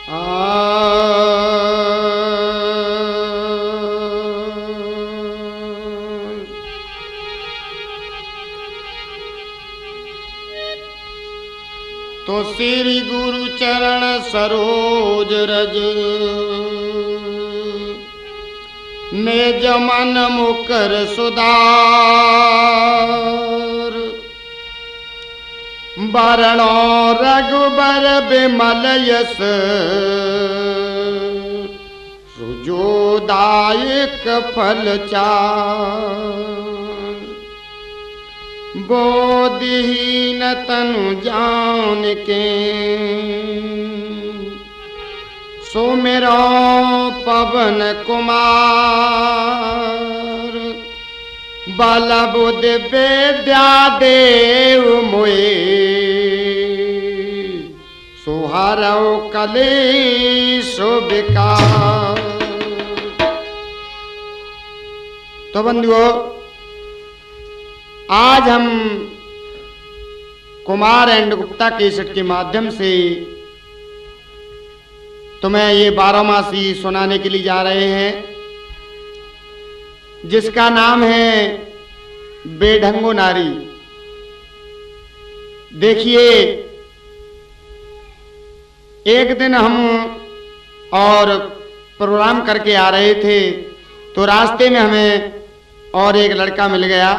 तो श्री गुरु चरण सरोज रज निज मन मुकर सुधार बरणो रघुबर बिमल यस सुजोदायक फल चार बोधहीन तनु जान के सुमिरो पवन कुमार बल बुद्धि विद्या देव मोए सुहारो कलेश विकार। तो बंधुओं, आज हम कुमार एंड गुप्ता केसट के माध्यम से तुम्हें ये 12 मासी सुनाने के लिए जा रहे हैं, जिसका नाम है बेढंगो नारी। देखिए, एक दिन हम और प्रोग्राम करके आ रहे थे तो रास्ते में हमें और एक लड़का मिल गया।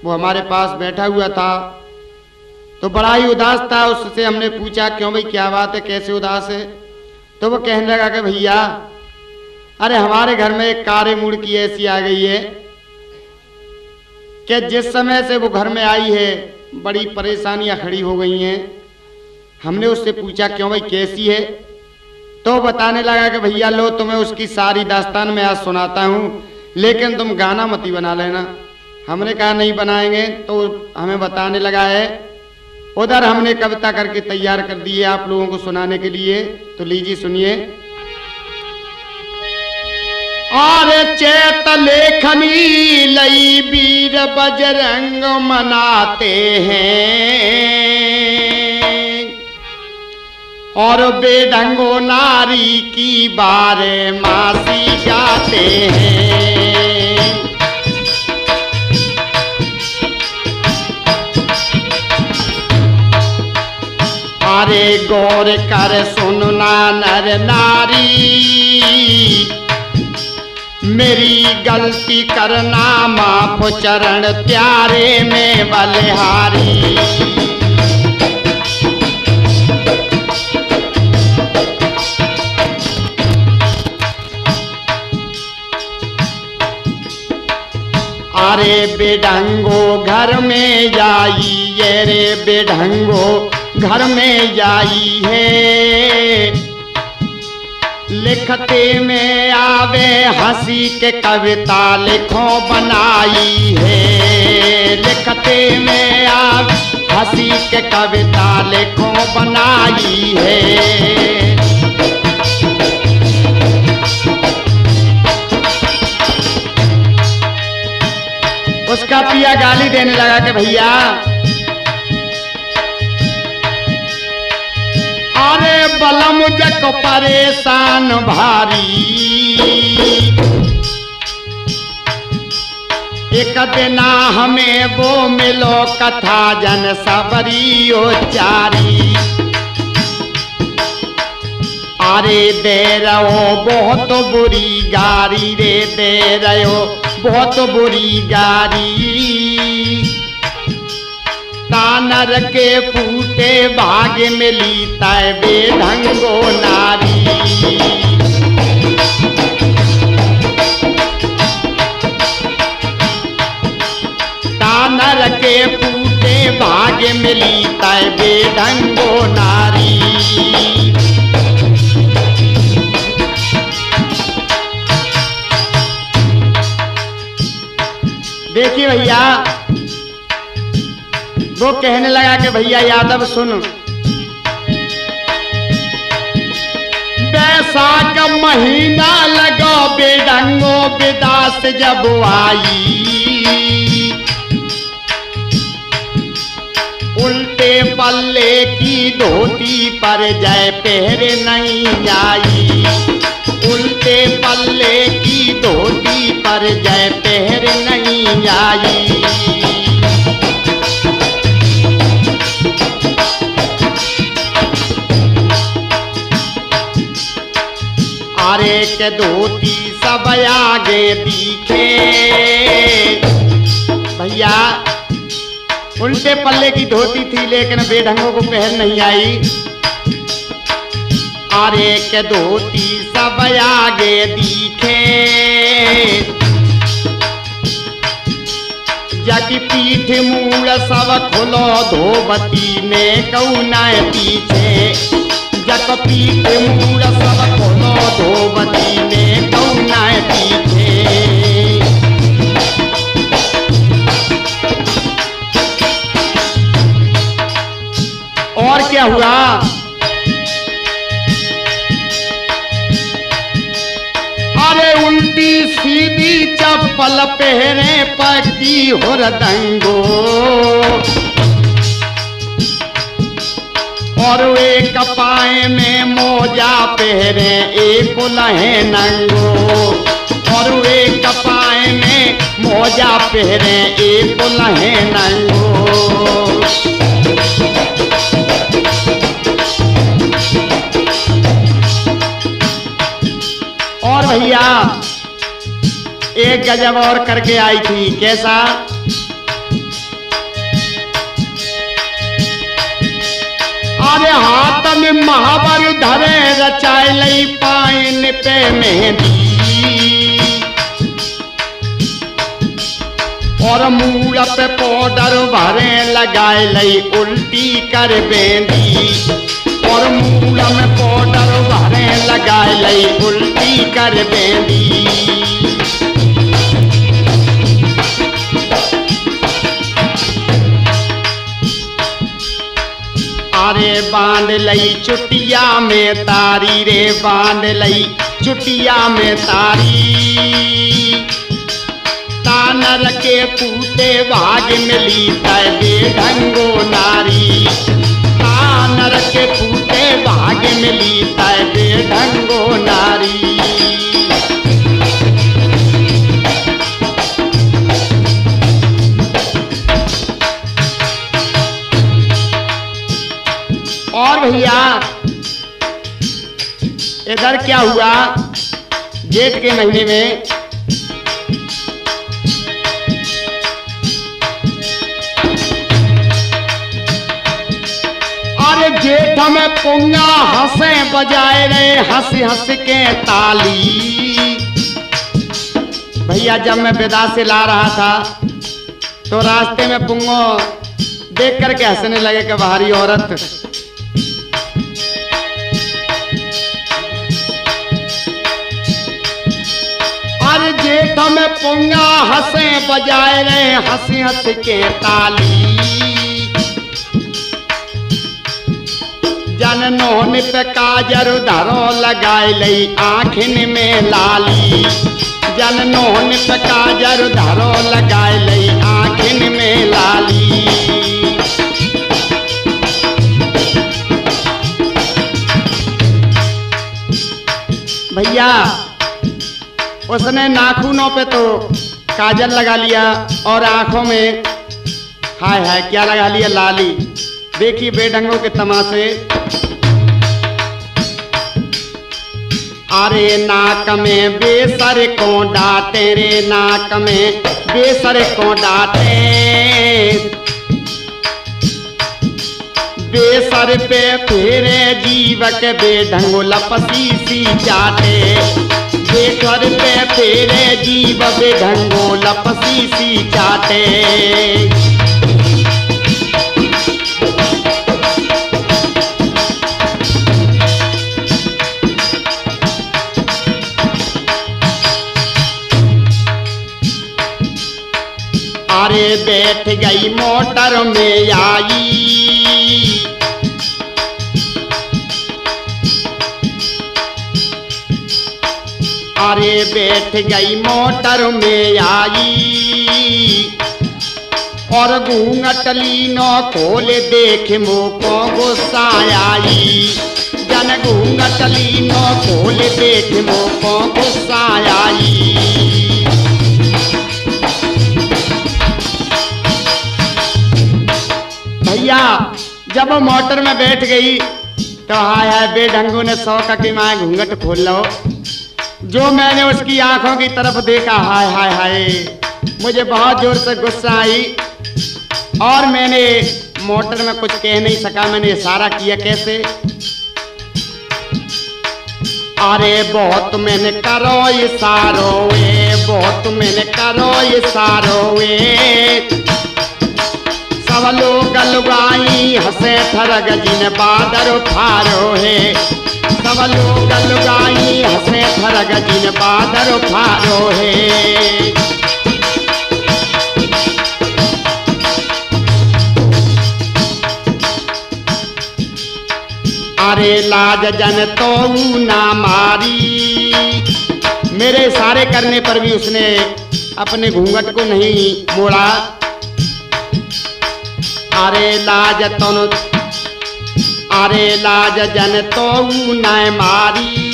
वो हमारे पास बैठा हुआ था तो बड़ा ही उदास था। उससे हमने पूछा, क्यों भाई, क्या बात है, कैसे उदास है? तो वो कहने लगा कि भैया, अरे हमारे घर में एक कार्य मूड की ऐसी आ गई है कि जिस समय से वो घर में आई है बड़ी परेशानियां खड़ी हो गई हैं। हमने उससे पूछा, क्यों भाई, कैसी है? तो बताने लगा कि भैया लो, तुम्हें उसकी सारी दास्तान मैं आज सुनाता हूँ, लेकिन तुम गाना मत ही बना लेना। हमने कहा नहीं बनाएंगे। तो हमें बताने लगा है, उधर हमने कविता करके तैयार कर दी है आप लोगों को सुनाने के लिए। तो लीजिए सुनिए। और चेत लेखनी लई वीर बजरंग मनाते हैं और बेढंगो नारी की बारे मासी गाते हैं। अरे गौर कर सुनना नर नारी, मेरी गलती करना माफ चरण प्यारे में बलिहारी। अरे बेढंगो घर में जाई, ये रे बेढंगो घर में जाई है, लिखते में आवे हंसी के कविता लिखो बनाई है। लिखते में आवे हंसी के कविता लिखो बनाई है। उसका पिया गाली देने लगा कि भैया, अरे बलम जक परेशान भारी, एक दिना हमें वो मिलो कथा जन सबरी उच्चारी। अरे दे रहो बहुत बुरी गारी रे, दे रहो बहुत बुरी गारी। तानर के फूटे भाग्य मिली तय बेढंगो नारी। तानर के फूटे भाग्य मिली तय बेढंगो नारी। देखिए भैया, वो कहने लगा कि भैया यादव सुन, बैसाख महीना लगो बेढंगो विदास जब आई, उल्टे उल्टे पल्ले की धोती पर जय पहरे नहीं आई। उल्टे पल्ले की धोती पर जय पहरे नहीं आई। अरे के धोती सब आगे दिखे। भैया उल्टे पल्ले की धोती थी लेकिन बेढंगों को पहन नहीं आई। अरे के धोती सब आगे दिखे। जग पीठ मूल सब खुलो धोबती ने कौना पीछे। जग पीठ मूल सब खुलो धोबती ने कौना पीछे। और क्या हुआ? अरे उल्टी सीधी चप्पल पहने पकी हुरदंगो। और एक पाए में मोजा पहने एक लहे नंगो। और एक पाए में मोजा पहने एक लहे नंगो। और भैया एक गजब और करके आई थी। कैसा? अरे हाथ में महावर धरे रचाए लई पाइन पे मेहंदी। और मूल पे पाउडर भरे लगाए लई उल्टी कर बेंदी। और मूल में पाउडर भरे लगाए लई उल्टी कर बेंदी। अरे बांध लई चुटिया में तारी रे। बांध लई चुटिया में तारी। तानर के पूते भाग मिली तय बेढंगो नारी। तानर के पूते भाग मिली तय बेढंगो नारी। और भैया इधर क्या हुआ? जेठ के महीने में अरे जेठ में पुंगा हंसे बजाए रहे हंस हंस के ताली। भैया जब मैं विदा से ला रहा था तो रास्ते में पुंगो देख करके हंसने लगे कि बाहरी औरत। अरे जेठ में पुंगा हंसे बजाए रहे हंस हंस के ताली। जन नोहन पे काजर धरो लगाए लई आँखिन में लाली। जन नोहन पे काजर धरो लगाए लई आँखिन में लाली। भैया उसने नाखूनों पे तो काजल लगा लिया और आंखों में हाय हाय क्या लगा लिया? लाली। देखिए बेढंगों के तमाशे। अरे नाक में बेसर को डांटे रे। नाक में बेसर को डांटे। बेसर पे फेरे जीवक बेढंगो लपसी सी चाटे। बेसर पे फेरे जीव बेढंगो लपसी सी चाटे। अरे बैठ गई मोटर में आई। अरे बैठ गई मोटर में आई। और घूंघटली नो खोले देख मोको गुस्सा आई। जन घूंघटली नो खोले देख मोको गुस्सा आई। भैया जब वो मोटर में बैठ गई तो हाय हाय बेढंगों ने शौक की माँ घूंघट खोल लो। जो मैंने उसकी आंखों की तरफ देखा, हाय हाय हाय, मुझे बहुत जोर से गुस्सा आई और मैंने मोटर में कुछ कह नहीं सका। मैंने इशारा किया, कैसे? अरे बहुत मैंने करो इशारो वे, बहुत मैंने करो इशारो वे। सब लोग लुगाई हंसे थरग जिन बादर फारो है। सब लोग लुगाई हंसे थरग जिन बादर फारो है। अरे लाज जन तो ना मारी। मेरे इशारे करने पर भी उसने अपने घूंघट को नहीं मोड़ा। अरे लाज जन तो न मारी।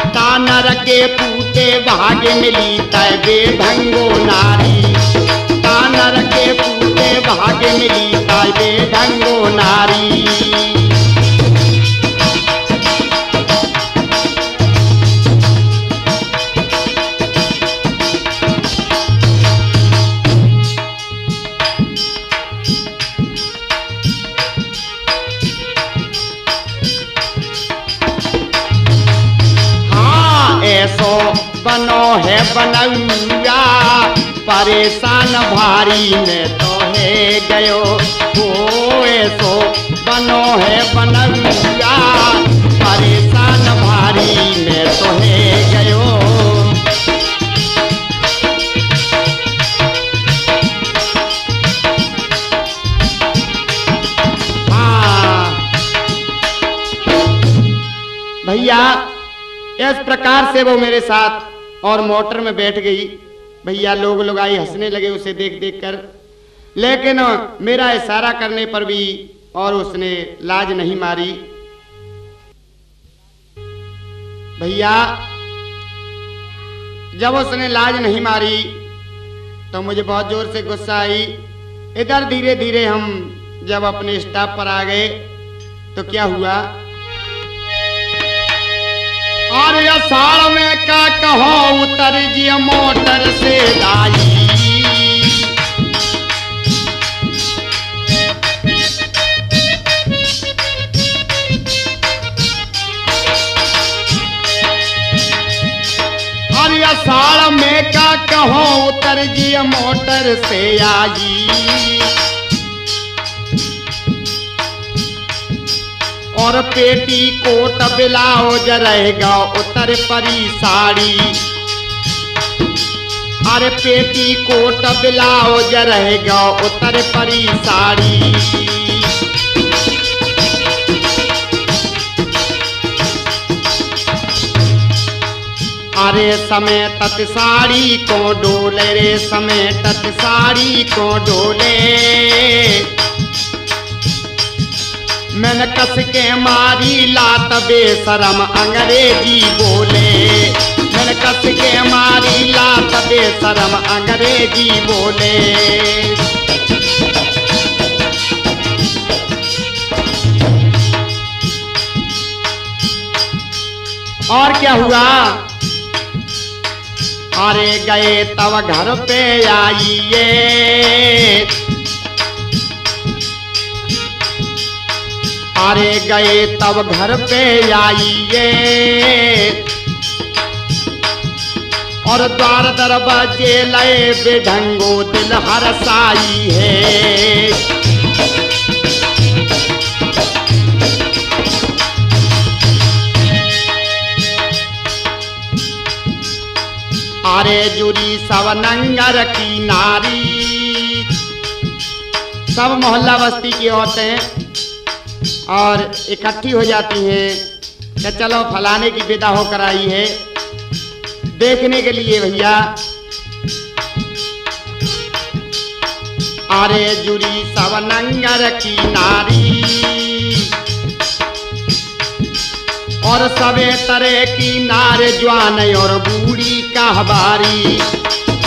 तानर के पूते भागे मिली तय बेढंगो नारी। तानर के पूते भागे मिली तय बेढंगो नारी। ऐसो बनो है बनौया परेशान भारी में तो है गयो। ओ ऐसो बनो है बनौया परेशान भारी में तो है गयो। हाँ भैया, इस प्रकार से वो मेरे साथ और मोटर में बैठ गई। भैया लोग लुगाई हंसने लगे उसे देख देख कर, लेकिन मेरा इशारा करने पर भी और उसने लाज नहीं मारी। भैया जब उसने लाज नहीं मारी तो मुझे बहुत जोर से गुस्सा आई। इधर धीरे धीरे हम जब अपने स्टॉप पर आ गए तो क्या हुआ? और अषाढ़ में का कहो उतर जी मोटर से दाई। और अषाढ़ में का कहो उतर जी मोटर से आई। और पेटी कोट ब्लाउज रहेगा उतर परी साड़ी। अरे पेटी कोट ब्लाउज रहेगा उतर परी साड़ी। अरे समेटत साड़ी को डोले रे, समेटत साड़ी को डोले। मैंने कस के मारी लात बेशरम अंग्रेजी बोले। मैंने कस के मारी लात बेशरम अंग्रेजी बोले। और क्या हुआ? अरे गए तब घर पे आइए। अरे गए तब घर पे आइए। और द्वार दरवाजे लए बेढंगो दिल हरसाई है। अरे जुरी सब नंगर की नारी। सब मोहल्ला बस्ती की औरतें और इकट्ठी हो जाती हैं कि चलो फलाने की विदा होकर आई है देखने के लिए। भैया अरे जुरी सब नंगर की नारी और सबे तरह की नार जवान और बूढ़ी कहबारी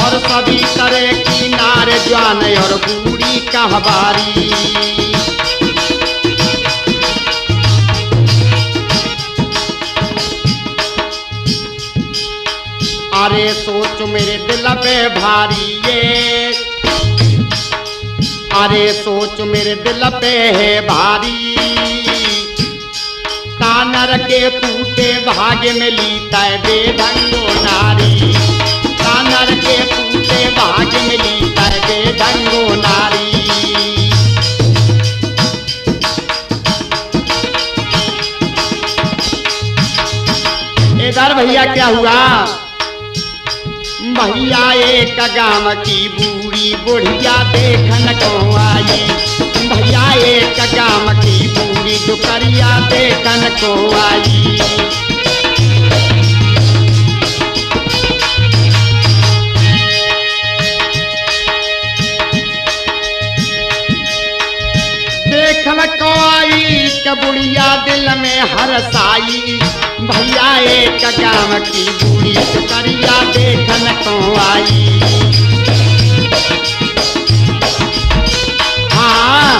और सभी तरह की नार जवान और बूढ़ी कहबारी। अरे सोच मेरे दिल पे भारी ये, अरे सोच मेरे दिल पे है भारी, तानर के फूटे भाग्य में लीता है बेढंगो नारी, तानर के फूटे भाग्य में लीता है बेढंगो नारी। इधर भैया क्या हुआ, भैया एक गांव की बूढ़ी बुढ़िया देखन को आई, भैया एक गांव की बूढ़ी दुकरिया देखन को आई। देखन को आई कि बुढ़िया दिल में हरसाई, भैया एक गांव की बूढ़ी दुकरिया देखन को आई। हाँ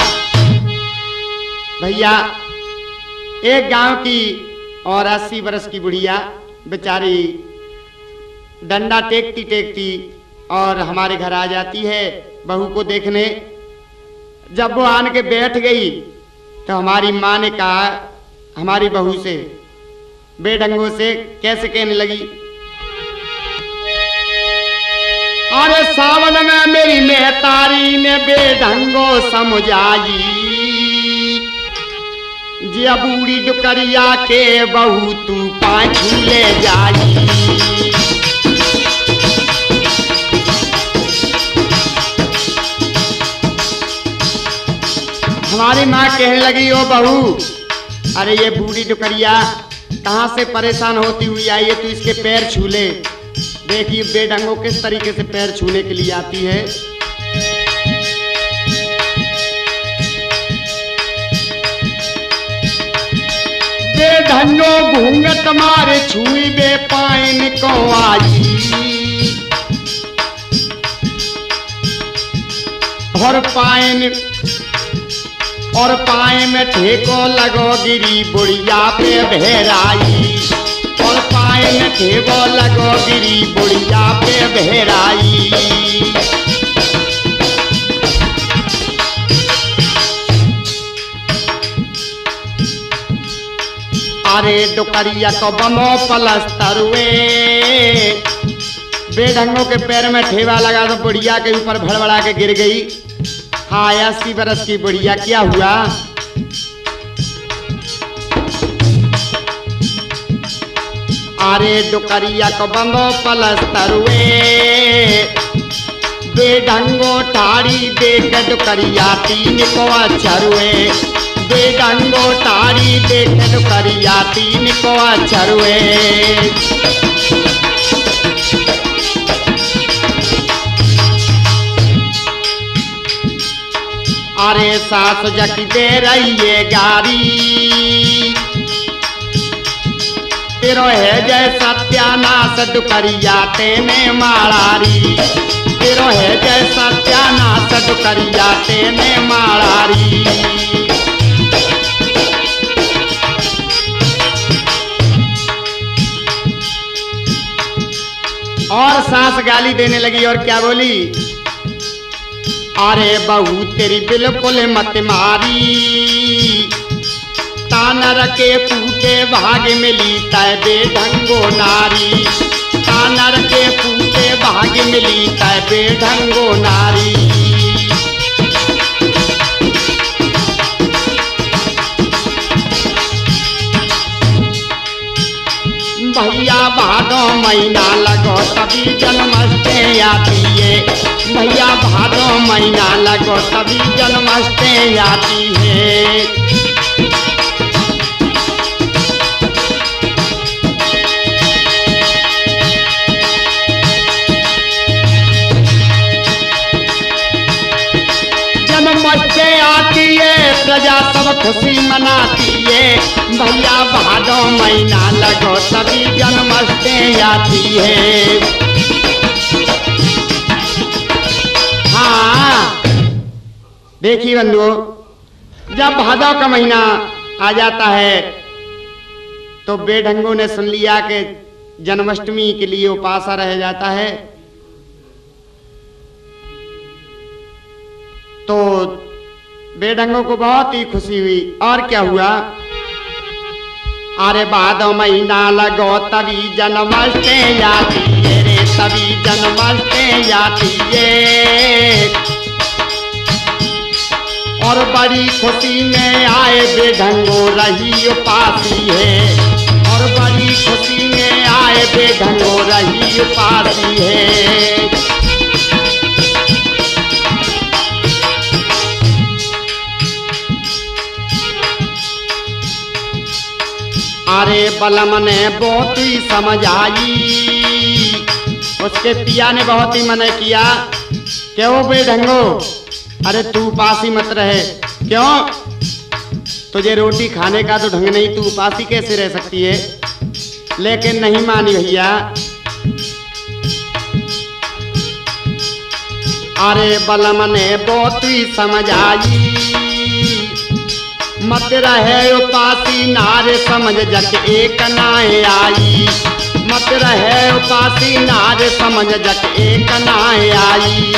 भैया एक गांव की और 80 वर्ष की बुढ़िया बेचारी डंडा टेकती टेकती और हमारे घर आ जाती है बहू को देखने। जब वो आन के बैठ गई तो हमारी माँ ने कहा हमारी बहू से बेढंगों से कैसे कहने लगी, अरे सावन में मेरी मेहतारी ने बेढंगो समझाई, जिया बूढ़ी डुकरिया के बहू तू पाछू ले जाई। हमारी माँ कहने लगी ओ बहू, अरे ये बूढ़ी डुकरिया कहाँ से परेशान होती हुई आई है, तू इसके पैर छू ले। देखिए बेढंगों किस तरीके से पैर छूने के लिए आती है। बेढंगो घूंघट मारे छुई बे पाइन को आई, और पाए में ठेको लगो गिरी बुढ़िया पे बहराई, और पाए में ठेको लगो गिरी बुढ़िया पे बहराई। अरे डुकरिया को बमो पलस्तर हुए, बेढंगों के पैर में ठेवा लगा तो बुढ़िया के ऊपर भड़बड़ा के गिर गई। हाँ 80 बरस की बुढ़िया क्या हुआ, अरे डुकरिया को बंदो पलस्तर हुए, बेढंगो ठाड़ी देख डुकरिया 3 को अक्षर हुए, बेढंगो ठाड़ी देख डुकरिया 3 को अक्षर हुए। अरे सास जकी दे रही है गारी, तेरो है जय सत्यानाश डुकरिया तेने माड़ारी, तेरो है जय सत्यानाश डुकरिया तेने माड़ारी। और सास गाली देने लगी और क्या बोली, अरे बहू तेरी बिल्कुल मत मारी, तानर के फूटे भाग्य में लीता है बेढंगो नारी, तानर के फूटे भाग्य में लीता है बेढंगो नारी। भैया भादो महीना लगो तभी जन्माष्टमी आती है, भैया भादो महीना लगो तभी जन्माष्टमी आती है। से आती है प्रजा सब खुशी मनाती है। भैया भादो महीना लगो तभी जन्माष्टमी आती है। हाँ देखिए बंधुओं, जब भादो का महीना आ जाता है तो बेढंगों ने सुन लिया कि जन्माष्टमी के लिए उपासा रह जाता है, तो बेढंगों को बहुत ही खुशी हुई। और क्या हुआ, अरे भादो महीना लगो तभी जन्माष्टमी आती है रे, तभी जन्माष्टमी आती है। और बड़ी खुशी में आए बेढंगो रही उपासी है, और बड़ी खुशी में आए बेढंगो रही उपासी है। अरे बलम ने बहुत ही समझ आई, उसके पिया ने बहुत ही मना किया, क्यों बेढंगो, अरे तू उपासी मत रहे, क्यों, तुझे रोटी खाने का तो ढंग नहीं, तू उपासी कैसे रह सकती है। लेकिन नहीं मानी भैया। अरे बलम ने बहुत ही समझ आई, मत रहे उपासी नारे समझ जग एक नाए आई, मत रहे उपासी नारे समझ जग एक नाए आई।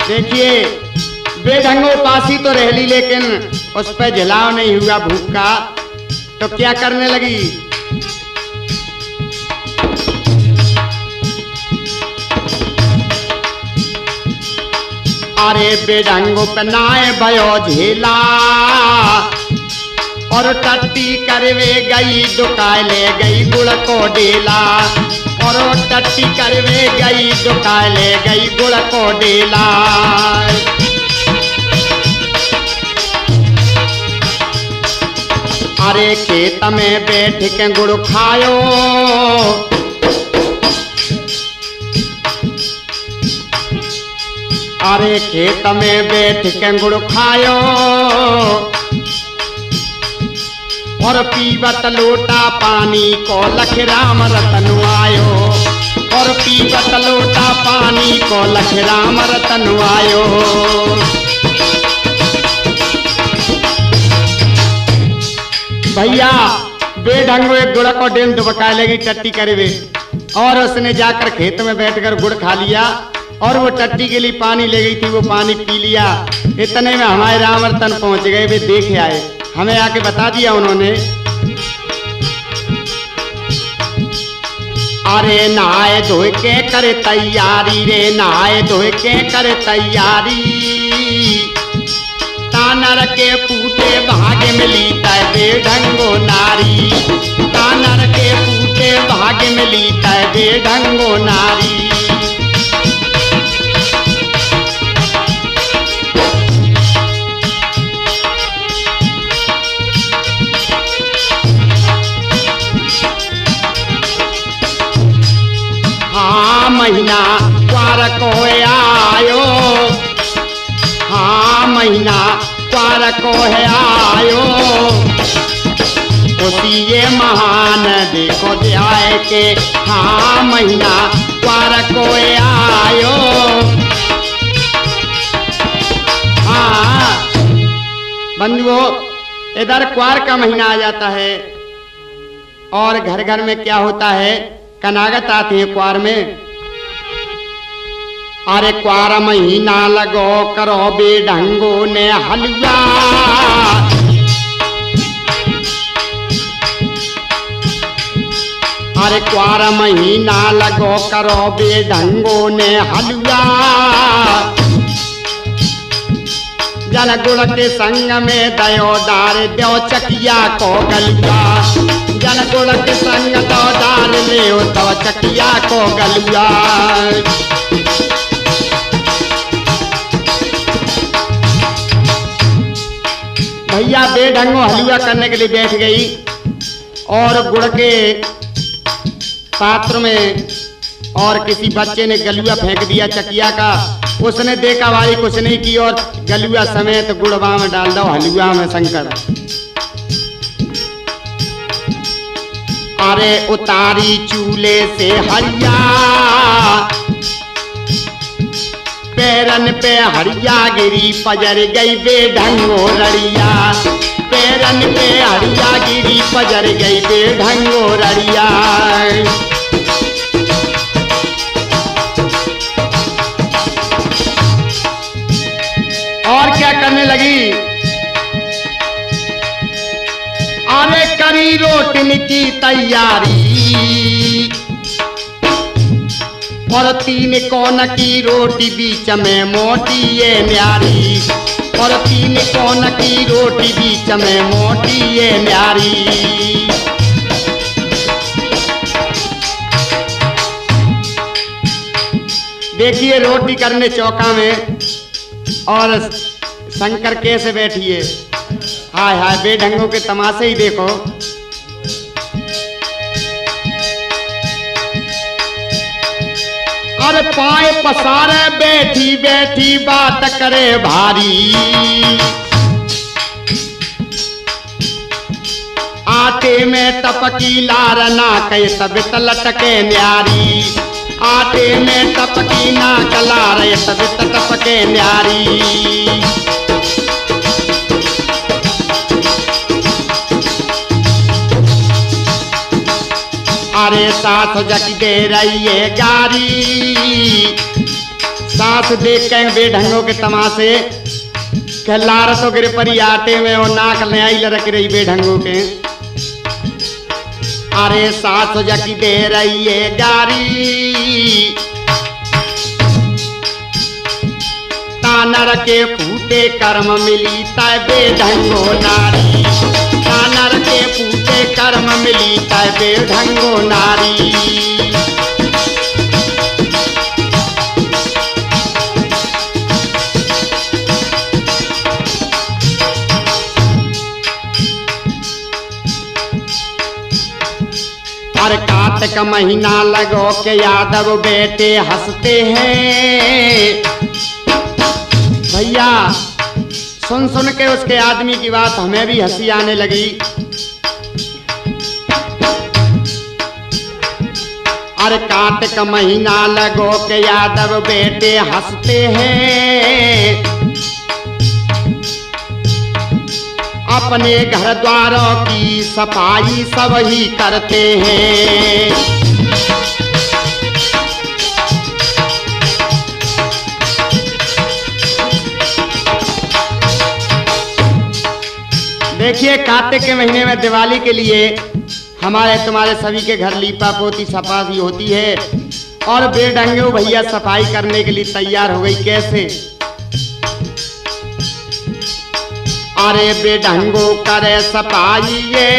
देखिए बेढंगो उपासी तो रह ली, लेकिन उस पर जलाव नहीं हुआ भूख का, तो क्या करने लगी, अरे बेढंगो पे नाए भयो झेला, और टट्टी करवे गई दुकाय ले गई गुड़ को डेला, और टट्टी करवे गई दुकाय ले गई गुड़ को डेला। अरे खेत में बैठ के गुड़ खायो, अरे खेत में बैठ के गुड़ खायो, और पीवत लोटा पानी को लख राम रतन आयो, और पीवत लोटा पानी को लख राम रतन आयो। भैया बेढंगो एक गुड़ को डेम दुबका लेगी टट्टी करवे, और उसने जाकर खेत में बैठकर गुड़ खा लिया, और वो टट्टी के लिए पानी ले गई थी, वो पानी पी लिया। इतने में हमारे राम रतन पहुंच गए, वे देखे आए, हमें आके बता दिया उन्होंने, अरे नहाए धोए के करे तैयारी रे, नहाए धोए के करे तैयारी, तानर के पूटे भाग्य में लीता है बेढंगो नारी, तानर के पूटे भाग्य में लीता है बेढंगो नारी। महीना क्वार को आयो, हाँ महीना क्वार को है आयो, उसी ये महान देखो जाए के, हाँ महीना क्वार को आयो। हाँ बंधुओं, इधर क्वार का महीना आ जाता है, और घर घर में क्या होता है, कनागत आती है क्वार में। अरे क्वार महीना लगो करो बेढंगो ने हलवा, अरे क्वार महीना लगो करो बेढंगो ने हलवा, जल गुड़ के संग में दयो दार दो चकिया को गलुआ, जल गुड़ के संग दो दार ले दो चकिया को गलुआ। भैया बेढंगो हलवा करने के लिए बैठ गई, और गुड़ के पात्र में और किसी बच्चे ने गलुआ फेंक दिया चकिया का। उसने देखा भाई कुछ नहीं की और गलुआ समेत गुड़वा में डाल दो हलुआ में शंकर। अरे उतारी चूल्हे से हरिया, पैरन पे हरिया गिरी पजर गई बेढंगो रड़िया। पैरन पे हरिया गिरी पजर गई बेढंगो रड़िया। और क्या करने लगी? अरे करी रोटनी की तैयारी और 3 कोन की रोटी बीच में मोटी ये न्यारी। और 3 कोन की रोटी बीच में मोटी ये न्यारी। देखिए रोटी करने चौका में और शंकर कैसे बैठिए। हाय हाय बेढंगों के तमाशे ही देखो। अरे पाए पसारे बैठी बैठी बात करे भारी। आटे में टपकी लार ना कहे तब लटके न्यारी। आटे में टपकी ना कला रहे तब टपके न्यारी। अरे सास जकी दे रही है गारी। सास देख के बेढंगों के तमाशे के लार तो गिर परी आटे में और नाक नयाई लड़क रही बेढंगों के। अरे सास जकी दे रही है गारी। तानर के फूटे कर्म मिली तय बेढंगो नारी। तानर के फूटे कर्म मिली तय बेढंगो नारी। हर कार्तिक महीना लगो के यादव बेटे हंसते हैं। भैया सुन सुन के उसके आदमी की बात हमें भी हंसी आने लगी। अरे कार्तिक महीना लगो के यादव बेटे हंसते हैं। अपने घर द्वारों की सफाई सब ही करते हैं। देखिए कार्तिक के महीने में दिवाली के लिए हमारे तुम्हारे सभी के घर लीपा पोती सफाई होती है और बेढंगो भैया सफाई करने के लिए तैयार हो गई। कैसे? अरे बेढंगो करे सफाई ये।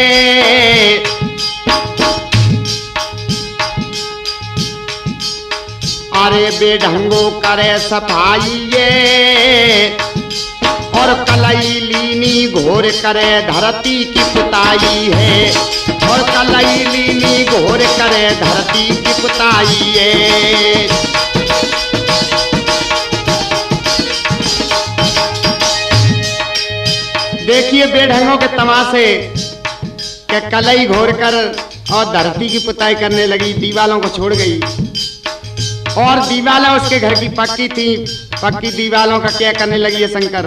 अरे बेढंगो करे सफाई ये और कलई लीनी घोर करे धरती की पुताई है। और कलई लीनी घोर करे धरती की पुताई है। देखिए बेढंगों के तमाशे के कलई घोर कर और धरती की पुताई करने लगी। दीवालों को छोड़ गई और दीवालें उसके घर की पक्की थी। पक्की दीवालों का क्या करने लगी है शंकर?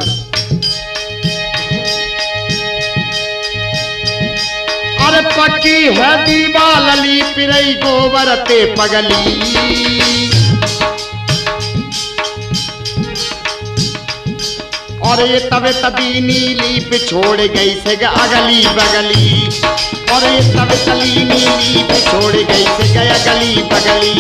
अरे पक्की है दीवाल लीप रही गोबर ते पगली। और ये तबे तबीनी लीप छोड़ गई से अगली बगली। और ये तबे तलीनी लीप छोड़ गई से अगली बगली।